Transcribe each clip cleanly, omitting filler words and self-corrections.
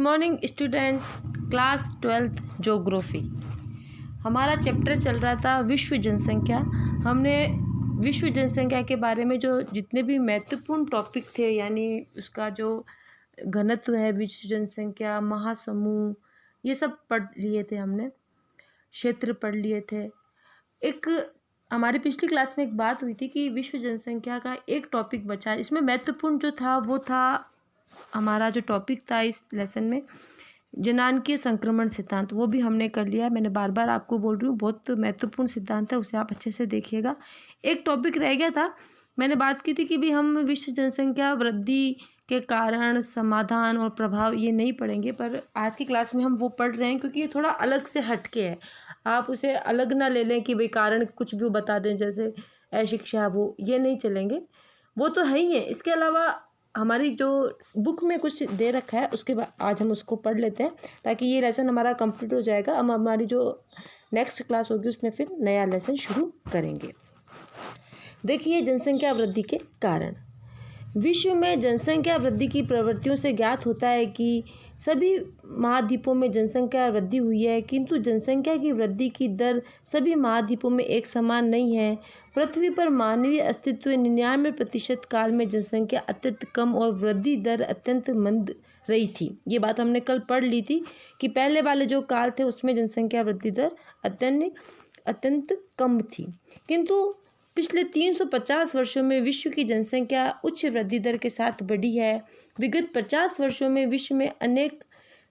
Morning student, class 12th geography. हमारा chapter चल रहा था विश्व जनसंख्या। हमने विश्व जनसंख्या के बारे में जो जितने भी महत्वपूर्ण टॉपिक थे, यानी उसका जो घनत्व है, विश्व जनसंख्या, महासमूह, ये सब पढ़ लिए थे हमने। क्षेत्र पढ़ लिए थे। एक हमारी पिछली क्लास में एक बात हुई थी कि विश्व जनसंख्या का एक टॉपिक बचा है। इसमें महत्वपूर्ण जो था वो था, हमारा जो टॉपिक था इस लेसन में, जनांकीय संक्रमण सिद्धांत। वो भी हमने कर लिया है। मैंने बार बार आपको बोल रही हूँ, बहुत महत्वपूर्ण सिद्धांत है, उसे आप अच्छे से देखिएगा। एक टॉपिक रह गया था, मैंने बात की थी कि भी हम विश्व जनसंख्या वृद्धि के कारण, समाधान और प्रभाव ये नहीं पढ़ेंगे, पर आज की क्लास में हम वो पढ़ रहे हैं क्योंकि ये थोड़ा अलग से हटके है। आप उसे अलग ना ले लें कि भाई कारण कुछ भी बता दें, जैसे अशिक्षा, वो ये नहीं चलेंगे, वो तो है ही है। इसके अलावा हमारी जो बुक में कुछ दे रखा है, उसके बाद आज हम उसको पढ़ लेते हैं ताकि ये लेसन हमारा कंप्लीट हो जाएगा। हम हमारी जो नेक्स्ट क्लास होगी उसमें फिर नया लेसन शुरू करेंगे। देखिए, जनसंख्या वृद्धि के कारण। विश्व में जनसंख्या वृद्धि की प्रवृत्तियों से ज्ञात होता है कि सभी महाद्वीपों में जनसंख्या वृद्धि हुई है, किंतु जनसंख्या की वृद्धि की दर सभी महाद्वीपों में एक समान नहीं है। पृथ्वी पर मानवीय अस्तित्व 99% काल में जनसंख्या अत्यंत कम और वृद्धि दर अत्यंत मंद रही थी। ये बात हमने कल पढ़ ली थी कि पहले वाले जो काल थे उसमें जनसंख्या वृद्धि दर अत्यंत कम थी, किंतु पिछले 350 वर्षों में विश्व की जनसंख्या उच्च वृद्धि दर के साथ बढ़ी है। विगत 50 वर्षों में विश्व में अनेक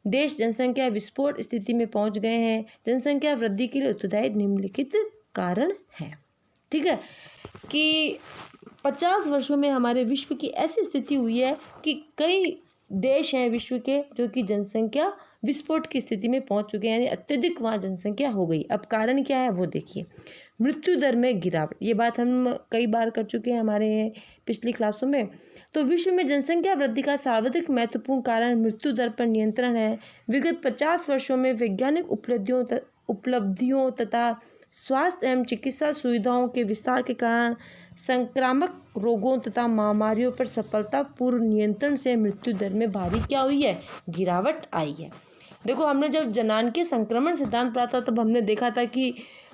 देश जनसंख्या विस्फोट स्थिति में पहुंच गए हैं। जनसंख्या वृद्धि के लिए उत्तरदायी निम्नलिखित कारण हैं। ठीक है, कि 50 वर्षों में हमारे विश्व की ऐसी स्थिति हुई है कि कई देश हैं विश्व के जो कि जनसंख्या विस्फोट की स्थिति में पहुंच चुके हैं, यानी अत्यधिक वहाँ जनसंख्या हो गई। अब कारण क्या है वो देखिए। मृत्यु दर में गिरावट, ये बात हम कई बार कर चुके हैं हमारे पिछली क्लासों में। तो विश्व में जनसंख्या वृद्धि का सर्वाधिक महत्वपूर्ण कारण मृत्यु दर पर नियंत्रण है। विगत 50 वर्षों में वैज्ञानिक उपलब्धियों तथा स्वास्थ्य एवं चिकित्सा सुविधाओं के विस्तार के कारण संक्रामक रोगों तथा महामारियों पर सफलतापूर्व नियंत्रण से मृत्यु दर में भारी क्या हुई है, गिरावट आई है। देखो, हमने जब जनांकीय संक्रमण सिद्धांत पढ़ा था तब हमने देखा था कि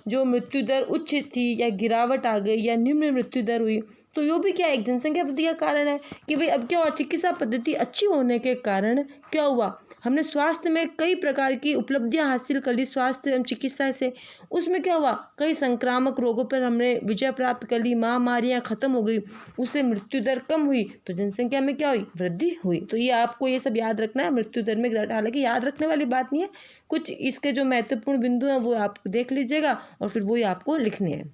जो मृत्यु दर उच्च थी या गिरावट आ गई या निम्न मृत्यु दर हुई, तो यो भी क्या एक जनसंख्या वृद्धि का कारण है कि भाई अब क्या हुआ, चिकित्सा पद्धति अच्छी होने के कारण क्या हुआ, हमने स्वास्थ्य में कई प्रकार की उपलब्धियां हासिल कर ली स्वास्थ्य एवं चिकित्सा से। उसमें क्या हुआ, कई संक्रामक रोगों पर हमने विजय प्राप्त कर ली, महामारियां खत्म हो गई, उससे मृत्यु दर कम हुई, तो जनसंख्या में क्या हुई, वृद्धि हुई। तो ये आपको ये सब याद रखना है, मृत्यु दर में गिरावट। हालांकि याद रखने वाली बात नहीं है, कुछ इसके जो महत्वपूर्ण बिंदु हैं वो आप देख लीजिएगा और फिर वही आपको लिखने हैं।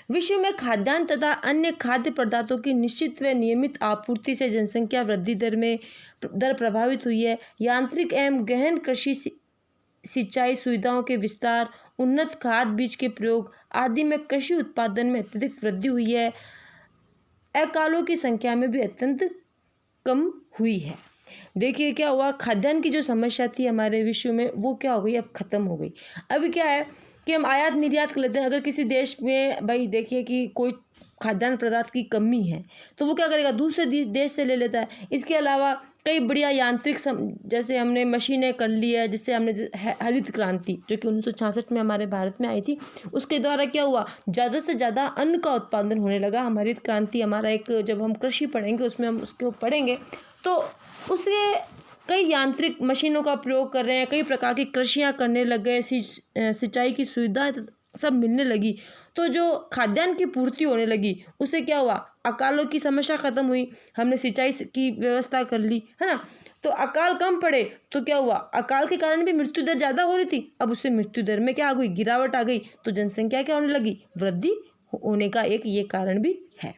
विश्व में खाद्यान्न तथा अन्य खाद्य पदार्थों की निश्चित व नियमित आपूर्ति से जनसंख्या वृद्धि दर प्रभावित हुई है। यांत्रिक एवं गहन कृषि, सिंचाई सुविधाओं के विस्तार, उन्नत खाद बीज के प्रयोग आदि में कृषि उत्पादन में अत्यधिक वृद्धि हुई है। अकालों की संख्या में भी अत्यंत कम हुई है। देखिए क्या हुआ, खाद्यान्न की जो समस्या थी हमारे विश्व में वो क्या हो गई, अब खत्म हो गई। अभी क्या है कि हम आयात निर्यात कर लेते हैं। अगर किसी देश में भाई देखिए कि कोई खाद्यान्न पदार्थ की कमी है तो वो क्या करेगा, दूसरे देश से ले लेता है। इसके अलावा कई बढ़िया यांत्रिक जैसे हमने मशीनें कर ली है, जिससे हमने हरित क्रांति जो कि 1966 में हमारे भारत में आई थी, उसके द्वारा क्या हुआ, ज़्यादा से ज़्यादा अन्न का उत्पादन होने लगा। हमारी हरित क्रांति हमारा एक, जब हम कृषि पढ़ेंगे उसमें हम उसको पढ़ेंगे, तो उसके कई यांत्रिक मशीनों का प्रयोग कर रहे हैं, कई प्रकार की कृषियाँ करने लग गए, सिंचाई की सुविधा सब मिलने लगी, तो जो खाद्यान्न की पूर्ति होने लगी, उससे क्या हुआ, अकालों की समस्या खत्म हुई, हमने सिंचाई की व्यवस्था कर ली, है ना। तो अकाल कम पड़े तो क्या हुआ, अकाल के कारण भी मृत्यु दर ज़्यादा हो रही थी, अब उससे मृत्यु दर में क्या आ गई, गिरावट आ गई, तो जनसंख्या क्या होने लगी, वृद्धि होने का एक ये कारण भी है।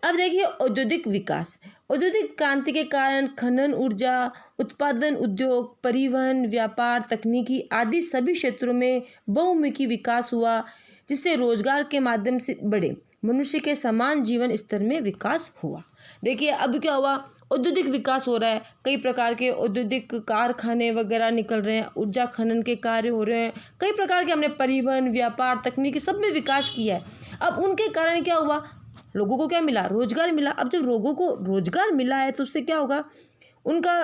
अब देखिए औद्योगिक विकास। औद्योगिक क्रांति के कारण खनन, ऊर्जा उत्पादन, उद्योग, परिवहन, व्यापार, तकनीकी आदि सभी क्षेत्रों में बहुमुखी विकास हुआ, जिससे रोजगार के माध्यम से बढ़े मनुष्य के समान जीवन स्तर में विकास हुआ। देखिए अब क्या हुआ, औद्योगिक विकास हो रहा है, कई प्रकार के औद्योगिक कारखाने वगैरह निकल रहे हैं, ऊर्जा खनन के कार्य हो रहे हैं, कई प्रकार के हमने परिवहन, व्यापार, तकनीकी सब में विकास किया है। अब उनके कारण क्या हुआ, लोगों को क्या मिला, रोजगार मिला। अब जब लोगों को रोजगार मिला है तो उससे क्या होगा, उनका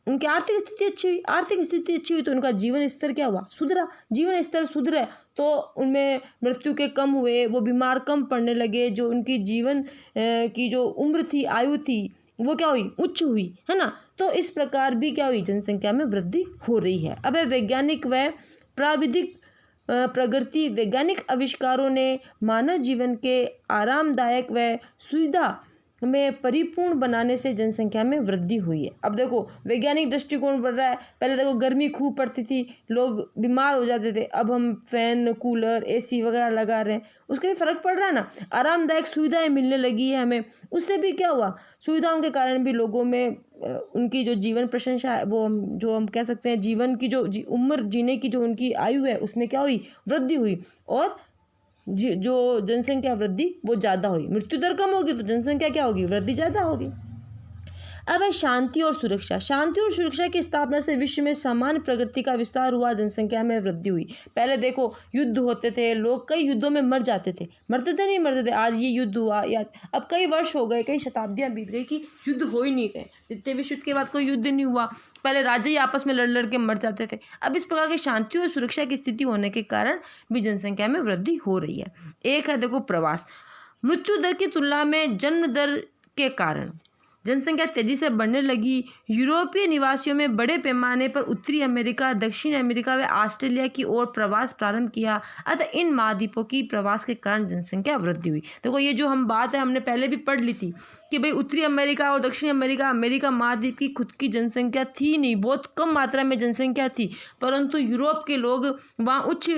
उनकी आर्थिक स्थिति अच्छी हुई, आर्थिक स्थिति अच्छी हुई तो उनका जीवन स्तर क्या हुआ, सुधरा, जीवन स्तर सुधरे तो उनमें मृत्यु के कम हुए, वो बीमार कम पड़ने लगे, जो उनकी जीवन की जो उम्र थी, आयु थी, वो क्या हुई, उच्च हुई, है ना। तो इस प्रकार भी क्या हुई, जनसंख्या में वृद्धि हो रही है। अब वैज्ञानिक व प्राविधिक प्रगति, वैज्ञानिक आविष्कारों ने मानव जीवन के आरामदायक व सुविधा में परिपूर्ण बनाने से जनसंख्या में वृद्धि हुई है। अब देखो वैज्ञानिक दृष्टिकोण बढ़ रहा है। पहले देखो गर्मी खूब पड़ती थी, लोग बीमार हो जाते थे, अब हम फैन, कूलर, एसी वगैरह लगा रहे हैं, उसका भी फर्क पड़ रहा है ना। आरामदायक सुविधाएं मिलने लगी है हमें, उससे भी क्या हुआ, सुविधाओं के कारण भी लोगों में उनकी जो जीवन प्रशंसा है, वो जो हम कह सकते हैं जीवन की जो उम्र जीने की जो उनकी आयु है, उसमें क्या हुई, वृद्धि हुई। और जो जनसंख्या वृद्धि वो ज़्यादा हुई। मृत्यु दर कम होगी तो जनसंख्या क्या होगी, वृद्धि ज़्यादा होगी। अब है शांति और सुरक्षा। शांति और सुरक्षा की स्थापना से विश्व में सामान्य प्रगति का विस्तार हुआ, जनसंख्या में वृद्धि हुई। पहले देखो युद्ध होते थे, लोग कई युद्धों में मर जाते थे, मरते थे नहीं मरते थे, आज ये युद्ध हुआ या अब कई वर्ष हो गए, कई शताब्दियां बीत गई कि युद्ध हो ही नहीं रहे। द्वितीय विश्व युद्ध के बाद कोई युद्ध नहीं हुआ, पहले राज्य ही आपस में लड़ के मर जाते थे। अब इस प्रकार की शांति और सुरक्षा की स्थिति होने के कारण भी जनसंख्या में वृद्धि हो रही है। एक है देखो प्रवास। मृत्यु दर की तुलना में जन्म दर के कारण जनसंख्या तेजी से बढ़ने लगी। यूरोपीय निवासियों में बड़े पैमाने पर उत्तरी अमेरिका, दक्षिण अमेरिका व ऑस्ट्रेलिया की ओर प्रवास प्रारंभ किया। अतः इन महाद्वीपों की प्रवास के कारण जनसंख्या वृद्धि हुई। देखो ये जो हम बात है हमने पहले भी पढ़ ली थी कि भाई उत्तरी अमेरिका और दक्षिण अमेरिका महाद्वीप की खुद की जनसंख्या थी नहीं, बहुत कम मात्रा में जनसंख्या थी, परंतु यूरोप के लोग वहाँ उच्च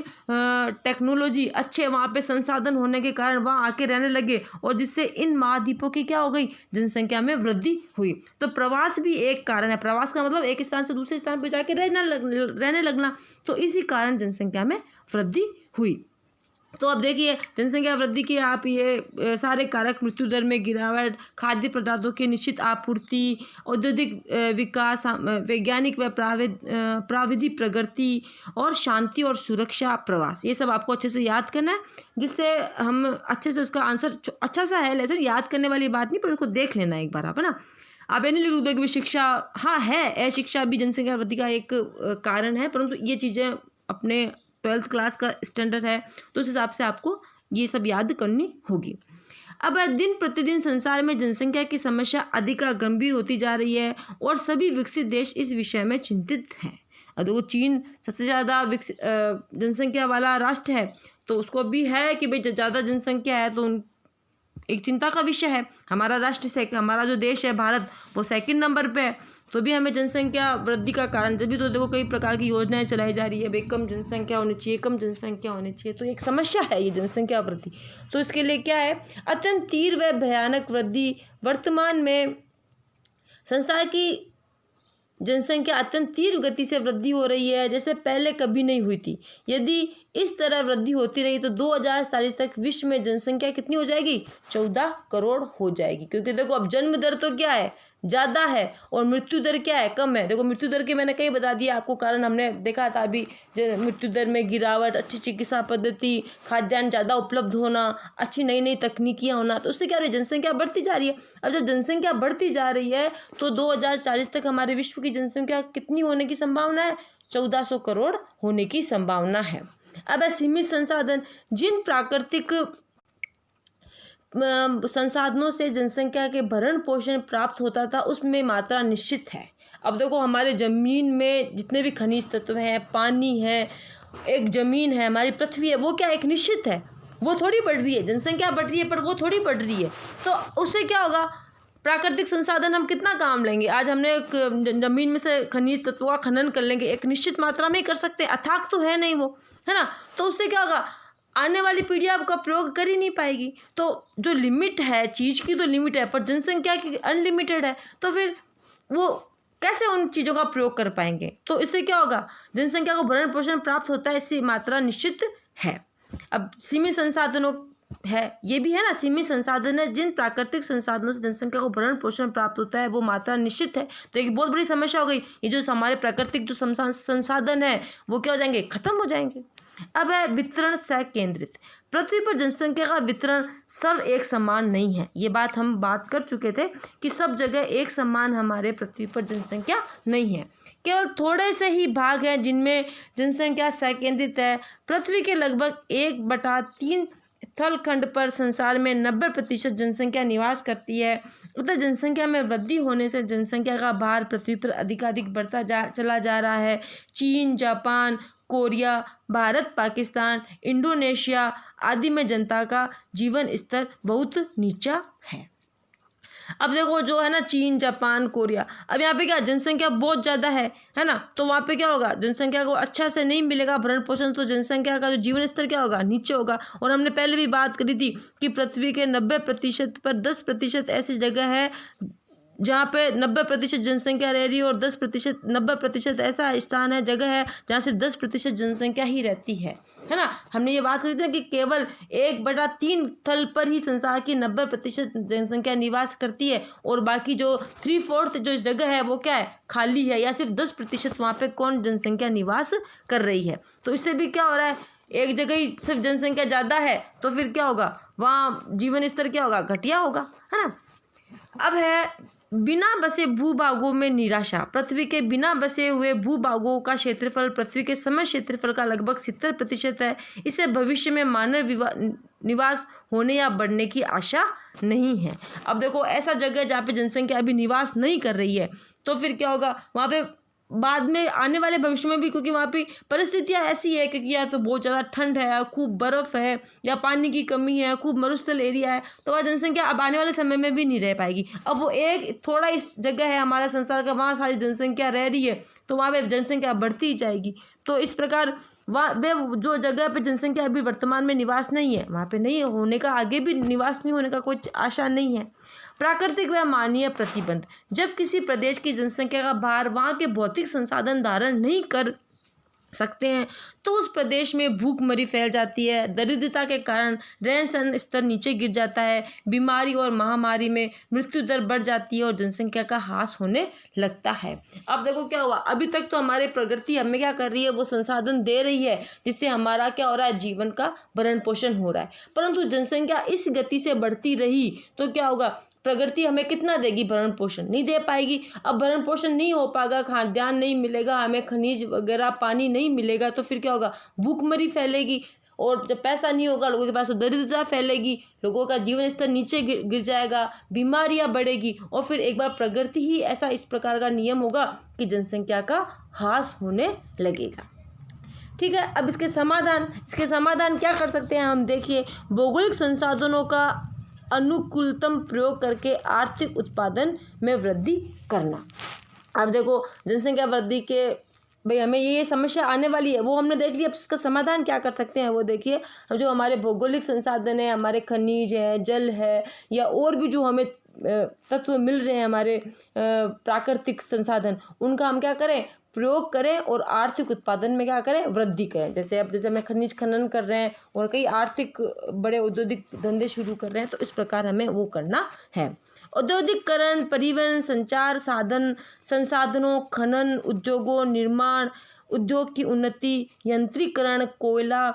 टेक्नोलॉजी, अच्छे वहाँ पे संसाधन होने के कारण वहाँ आके रहने लगे और जिससे इन महाद्वीपों की क्या हो गई, जनसंख्या में वृद्धि हुई। तो प्रवास भी एक कारण है। प्रवास का मतलब एक स्थान से दूसरे स्थान पर जाके रहने लगना, तो इसी कारण जनसंख्या में वृद्धि हुई। तो अब देखिए जनसंख्या वृद्धि के आप ये सारे कारक, मृत्यु दर में गिरावट, खाद्य पदार्थों की निश्चित आपूर्ति, औद्योगिक विकास, वैज्ञानिक व प्राविधिक प्रगति और शांति और सुरक्षा, प्रवास, ये सब आपको अच्छे से याद करना है, जिससे हम अच्छे से उसका आंसर अच्छा सा है, लेकिन याद करने वाली बात नहीं, पर उसको देख लेना एक बार आप, है ना। आप ये नहीं लिख दो कि शिक्षा, हाँ है, अशिक्षा भी जनसंख्या वृद्धि का एक कारण है, परंतु ये चीज़ें अपने 12th क्लास का स्टैंडर्ड है तो उस हिसाब से आपको ये सब याद करनी होगी। अब दिन प्रतिदिन संसार में जनसंख्या की समस्या अधिक गंभीर होती जा रही है और सभी विकसित देश इस विषय में चिंतित हैं। अब देखो चीन सबसे ज़्यादा विकसित जनसंख्या वाला राष्ट्र है, तो उसको भी है कि भाई ज़्यादा जनसंख्या है तो एक चिंता का विषय है। हमारा राष्ट्र हमारा जो देश है भारत, वो 2nd नंबर पे है, तो भी हमें जनसंख्या वृद्धि का कारण, जब भी तो देखो कई प्रकार की योजनाएं चलाई जा रही है, भाई कम जनसंख्या होनी चाहिए, कम जनसंख्या होनी चाहिए, तो एक समस्या है ये जनसंख्या वृद्धि। तो इसके लिए क्या है, अत्यंत तीव्र व भयानक वृद्धि। वर्तमान में संसार की जनसंख्या अत्यंत तीव्र गति से वृद्धि हो रही है, जैसे पहले कभी नहीं हुई थी। यदि इस तरह वृद्धि होती रही तो 2047 तक विश्व में जनसंख्या कितनी हो जाएगी, 14 करोड़ हो जाएगी। क्योंकि देखो अब जन्म दर तो क्या है, ज़्यादा है, और मृत्यु दर क्या है, कम है। देखो मृत्यु दर के मैंने कई बता दिया आपको कारण, हमने देखा था अभी, मृत्यु दर में गिरावट, अच्छी चिकित्सा पद्धति, खाद्यान्न ज़्यादा उपलब्ध होना, अच्छी नई नई तकनीकियाँ होना, तो उससे क्या हो रही है, जनसंख्या बढ़ती जा रही है। अब जब जनसंख्या बढ़ती जा रही है तो 2040 तक हमारे विश्व की जनसंख्या कितनी होने की संभावना है, 1400 करोड़ होने की संभावना है। अब सीमित संसाधन, जिन प्राकृतिक संसाधनों से जनसंख्या के भरण पोषण प्राप्त होता था उसमें मात्रा निश्चित है। अब देखो हमारे ज़मीन में जितने भी खनिज तत्व हैं, पानी है, एक ज़मीन है, हमारी पृथ्वी है, वो क्या एक निश्चित है, वो थोड़ी बढ़ रही है। जनसंख्या बढ़ रही है पर वो थोड़ी बढ़ रही है, तो उससे क्या होगा, प्राकृतिक संसाधन हम कितना काम लेंगे। आज हमने ज़मीन में से खनिज तत्वों का खनन कर लेंगे, एक निश्चित मात्रा में ही कर सकते हैं, अथाक तो है नहीं वो, है ना। तो उससे क्या होगा, आने वाली पीढ़ी आपका प्रयोग कर ही नहीं पाएगी। तो जो लिमिट है चीज़ की, तो लिमिट है, पर जनसंख्या की अनलिमिटेड है, तो फिर वो कैसे उन चीज़ों का प्रयोग कर पाएंगे। तो इससे क्या होगा, जनसंख्या को भरण पोषण प्राप्त होता है, इससे मात्रा निश्चित है। अब सीमित संसाधनों है, ये भी है ना, सीमित संसाधन है। जिन प्राकृतिक संसाधनों से जनसंख्या को भरण पोषण प्राप्त होता है वो मात्रा निश्चित है। तो एक बहुत बड़ी समस्या हो गई, ये जो हमारे प्राकृतिक जो संसाधन है वो क्या हो जाएंगे, खत्म हो जाएंगे। अब है वितरण सकेंद्रित। पृथ्वी पर जनसंख्या का वितरण सब एक समान नहीं है। ये बात हम बात कर चुके थे कि सब जगह एक समान हमारे पृथ्वी पर जनसंख्या नहीं है। केवल थोड़े से ही भाग हैं जिनमें जनसंख्या सकेंद्रित है। पृथ्वी के लगभग 1/3 स्थलखंड पर संसार में 90% जनसंख्या निवास करती है। अतः जनसंख्या में वृद्धि होने से जनसंख्या का भार पृथ्वी पर अधिकाधिक बढ़ता चला जा रहा है। चीन, Japan, Korea, Bharat, Pakistan, Indonesia आदि में जनता का जीवन स्तर बहुत नीचा है। अब देखो जो है ना, चीन, जापान, कोरिया, अब यहाँ पे क्या जनसंख्या बहुत ज़्यादा है ना, तो वहाँ पे क्या होगा, जनसंख्या को अच्छा से नहीं मिलेगा भरण पोषण, तो जनसंख्या का जो जीवन स्तर क्या होगा, नीचे होगा। और हमने पहले भी बात करी थी कि पृथ्वी के 90% पर 10% ऐसी जगह है जहाँ पे 90% जनसंख्या रह रही है, और 90% ऐसा स्थान है, जगह है जहाँ सिर्फ 10% जनसंख्या ही रहती है ना। हमने ये बात करी थी ना कि केवल 1/3 स्थल पर ही संसार की 90% जनसंख्या निवास करती है, और बाकी जो 3/4 जो जगह है वो क्या है, खाली है, या सिर्फ 10% वहाँ पे कौन जनसंख्या निवास कर रही है। तो इससे भी क्या हो रहा है, एक जगह ही सिर्फ जनसंख्या ज़्यादा है तो फिर क्या होगा, वहाँ जीवन स्तर क्या होगा, घटिया होगा, है ना। अब है बिना बसे भूभागों में निराशा। पृथ्वी के बिना बसे हुए भूभागों का क्षेत्रफल पृथ्वी के समग्र क्षेत्रफल का लगभग 70% है। इसे भविष्य में मानव निवास होने या बढ़ने की आशा नहीं है। अब देखो ऐसा जगह जहाँ पे जनसंख्या अभी निवास नहीं कर रही है, तो फिर क्या होगा वहाँ पे बाद में आने वाले भविष्य में भी, क्योंकि वहाँ पे परिस्थितियाँ ऐसी है कि या तो बहुत ज़्यादा ठंड है, खूब बर्फ़ है, या पानी की कमी है, खूब मरुस्थल एरिया है, तो वह जनसंख्या अब आने वाले समय में भी नहीं रह पाएगी। अब वो एक थोड़ा इस जगह है हमारा संसार का, वहाँ सारी जनसंख्या रह रही है, तो वहाँ पे जनसंख्या बढ़ती ही जाएगी। तो इस प्रकार वहाँ वे जो जगह पे जनसंख्या अभी वर्तमान में निवास नहीं है, वहाँ पे नहीं होने का, आगे भी निवास नहीं होने का कोई आशा नहीं है। प्राकृतिक व मानवीय प्रतिबंध। जब किसी प्रदेश की जनसंख्या का भार वहाँ के भौतिक संसाधन धारण नहीं कर सकते हैं तो उस प्रदेश में भूखमरी फैल जाती है। दरिद्रता के कारण रहन सहन स्तर नीचे गिर जाता है। बीमारी और महामारी में मृत्यु दर बढ़ जाती है और जनसंख्या का ह्रास होने लगता है। अब देखो क्या हुआ, अभी तक तो हमारे प्रकृति हमें क्या कर रही है, वो संसाधन दे रही है जिससे हमारा क्या हो रहा है, जीवन का भरण पोषण हो रहा है। परंतु जनसंख्या इस गति से बढ़ती रही तो क्या होगा, प्रकृति हमें कितना देगी, भरण पोषण नहीं दे पाएगी। अब भरण पोषण नहीं हो पाएगा, खाद्यान्न नहीं मिलेगा, हमें खनिज वगैरह पानी नहीं मिलेगा, तो फिर क्या होगा, भूखमरी फैलेगी। और जब पैसा नहीं होगा लोगों के पास तो दरिद्रता फैलेगी, लोगों का जीवन स्तर नीचे गिर जाएगा, बीमारियां बढ़ेगी, और फिर एक बार प्रकृति ही ऐसा इस प्रकार का नियम होगा कि जनसंख्या का ह्रास होने लगेगा। ठीक है, अब इसके समाधान क्या कर सकते हैं हम, देखिए, भौगोलिक संसाधनों का अनुकूलतम प्रयोग करके आर्थिक उत्पादन में वृद्धि करना। अब देखो जनसंख्या वृद्धि के भाई हमें ये समस्या आने वाली है, वो हमने देख लिया। अब इसका समाधान क्या कर सकते हैं वो देखिए, जो हमारे भौगोलिक संसाधन है, हमारे खनिज है, जल है, या और भी जो हमें तत्व मिल रहे हैं, हमारे प्राकृतिक संसाधन, उनका हम क्या करें, प्रयोग करें और आर्थिक उत्पादन में क्या करें, वृद्धि करें। जैसे हमें खनिज खनन कर रहे हैं और कई आर्थिक बड़े औद्योगिक धंधे शुरू कर रहे हैं, तो इस प्रकार हमें वो करना है। औद्योगिकरण, परिवहन, संचार साधन, संसाधनों, खनन, उद्योगों, निर्माण उद्योग की उन्नति, यंत्रीकरण, कोयला,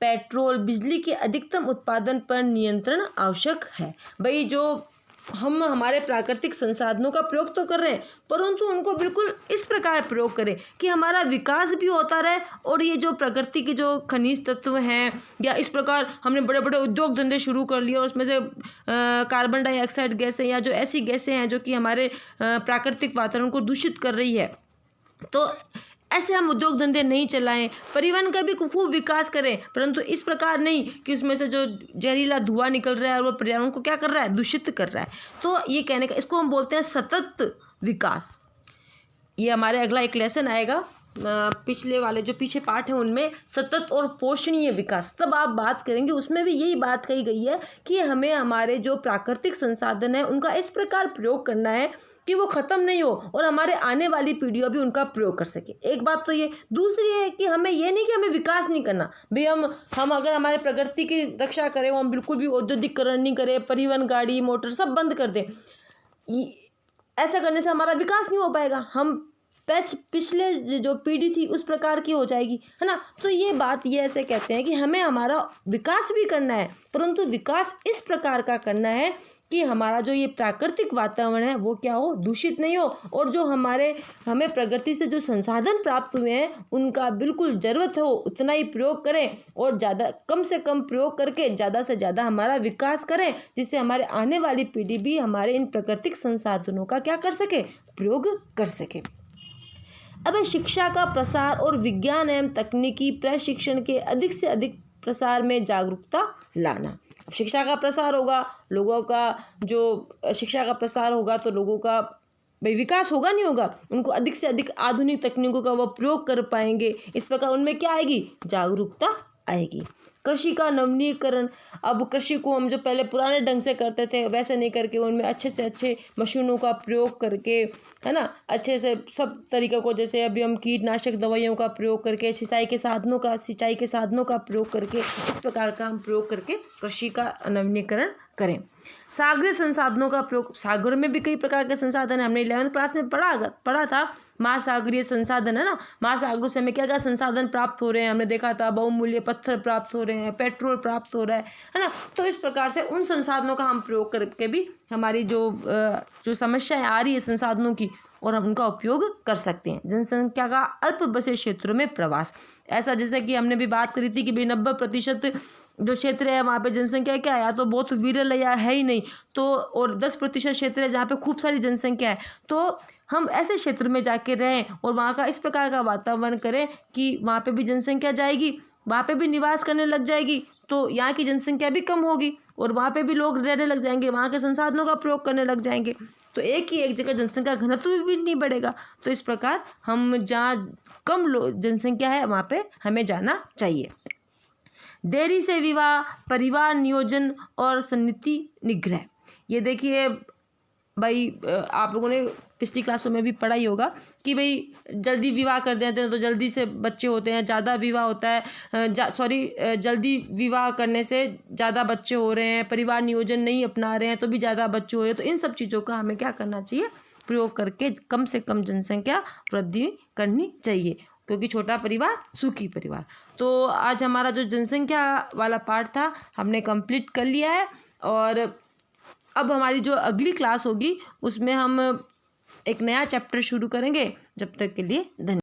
पेट्रोल, बिजली के अधिकतम उत्पादन पर नियंत्रण आवश्यक है। भाई जो हम हमारे प्राकृतिक संसाधनों का प्रयोग तो कर रहे हैं, परंतु उनको बिल्कुल इस प्रकार प्रयोग करें कि हमारा विकास भी होता रहे, और ये जो प्रकृति के जो खनिज तत्व हैं, या इस प्रकार हमने बड़े बड़े उद्योग धंधे शुरू कर लिए और उसमें से कार्बन डाइऑक्साइड गैसें या जो ऐसी गैसें हैं जो कि हमारे प्राकृतिक वातावरण को दूषित कर रही है, तो ऐसे हम उद्योग धंधे नहीं चलाएं। परिवहन का भी खूब विकास करें, परंतु इस प्रकार नहीं कि उसमें से जो जहरीला धुआं निकल रहा है और वो पर्यावरण को क्या कर रहा है, दूषित कर रहा है। तो ये कहने का, इसको हम बोलते हैं सतत विकास। ये हमारे अगला एक लेसन आएगा पिछले वाले जो पीछे पाठ हैं उनमें सतत और पोषणीय विकास, तब आप बात करेंगे उसमें भी यही बात कही गई है कि हमें हमारे जो प्राकृतिक संसाधन है उनका इस प्रकार प्रयोग करना है कि वो ख़त्म नहीं हो और हमारे आने वाली पीढ़ियाँ भी उनका प्रयोग कर सके। एक बात तो ये, दूसरी है कि हमें ये नहीं कि हमें विकास नहीं करना भाई, हम अगर हमारे प्रगति की रक्षा करें, हम बिल्कुल भी औद्योगिकरण नहीं करें, परिवहन गाड़ी मोटर सब बंद कर दें, ऐसा करने से हमारा विकास नहीं हो पाएगा, हम पिछले जो पीढ़ी थी उस प्रकार की हो जाएगी, है ना। तो ये बात ये ऐसे कहते हैं कि हमें हमारा विकास भी करना है, परंतु विकास इस प्रकार का करना है कि हमारा जो ये प्राकृतिक वातावरण है वो क्या हो, दूषित नहीं हो, और जो हमें प्रगति से जो संसाधन प्राप्त हुए हैं उनका बिल्कुल ज़रूरत हो उतना ही प्रयोग करें, और ज़्यादा कम से कम प्रयोग करके ज़्यादा से ज़्यादा हमारा विकास करें, जिससे हमारे आने वाली पीढ़ी भी हमारे इन प्राकृतिक संसाधनों का क्या कर सके, प्रयोग कर सके। अब शिक्षा का प्रसार और विज्ञान एवं तकनीकी प्रशिक्षण के अधिक से अधिक प्रसार में जागरूकता लाना। अब शिक्षा का प्रसार होगा, लोगों का जो शिक्षा का प्रसार होगा तो लोगों का भाई विकास होगा नहीं होगा, उनको अधिक से अधिक आधुनिक तकनीकों का वो प्रयोग कर पाएंगे, इस प्रकार उनमें क्या आएगी, जागरूकता आएगी। कृषि का नवीनीकरण, अब कृषि को हम जो पहले पुराने ढंग से करते थे वैसे नहीं करके उनमें अच्छे से अच्छे मशीनों का प्रयोग करके, है ना, अच्छे से सब तरीक़ों को, जैसे अभी हम कीटनाशक दवाइयों का प्रयोग करके, सिंचाई के साधनों का प्रयोग करके, इस प्रकार का हम प्रयोग करके कृषि का नवीनीकरण करें। सागरीय संसाधनों का प्रयोग, सागर में भी कई प्रकार के संसाधन है, हमने 11वीं क्लास में पढ़ा था महासागरीय संसाधन, है ना। महासागरों से हमें क्या क्या संसाधन प्राप्त हो रहे हैं, हमने देखा था बहुमूल्य पत्थर प्राप्त हो रहे हैं, पेट्रोल प्राप्त हो रहा है ना। तो इस प्रकार से उन संसाधनों का हम प्रयोग करके भी हमारी जो समस्याएं आ रही है संसाधनों की, और हम उनका उपयोग कर सकते हैं। जनसंख्या का अल्प बसे क्षेत्रों में प्रवास, ऐसा जैसे कि हमने भी बात करी थी कि भाई 90% जो क्षेत्र है वहाँ पे जनसंख्या क्या है, या तो बहुत विरल है या है ही नहीं, तो और 10% क्षेत्र है जहाँ पे खूब सारी जनसंख्या है, तो हम ऐसे क्षेत्र में जाके रहें और वहाँ का इस प्रकार का वातावरण करें कि वहाँ पे भी जनसंख्या जाएगी, वहाँ पे भी निवास करने लग जाएगी, तो यहाँ की जनसंख्या भी कम होगी और वहाँ पे भी लोग रहने लग जाएंगे, वहाँ के संसाधनों का प्रयोग करने लग जाएंगे, तो एक जगह जनसंख्या घनत्व भी नहीं बढ़ेगा। तो इस प्रकार हम जहाँ कम जनसंख्या है वहाँ पे हमें जाना चाहिए। देरी से विवाह, परिवार नियोजन और सन्निधि निग्रह, ये देखिए भाई आप लोगों ने पिछली क्लासों में भी पढ़ा ही होगा कि भाई जल्दी विवाह कर देते हैं तो जल्दी से बच्चे होते हैं, ज़्यादा विवाह होता है, जल्दी विवाह करने से ज़्यादा बच्चे हो रहे हैं, परिवार नियोजन नहीं अपना रहे हैं तो भी ज़्यादा बच्चे हो रहे हैं। तो इन सब चीज़ों का हमें क्या करना चाहिए, प्रयोग करके कम से कम जनसंख्या वृद्धि करनी चाहिए, क्योंकि छोटा परिवार सुखी परिवार। तो आज हमारा जो जनसंख्या वाला पार्ट था हमने कंप्लीट कर लिया है, और अब हमारी जो अगली क्लास होगी उसमें हम एक नया चैप्टर शुरू करेंगे। जब तक के लिए धन्यवाद।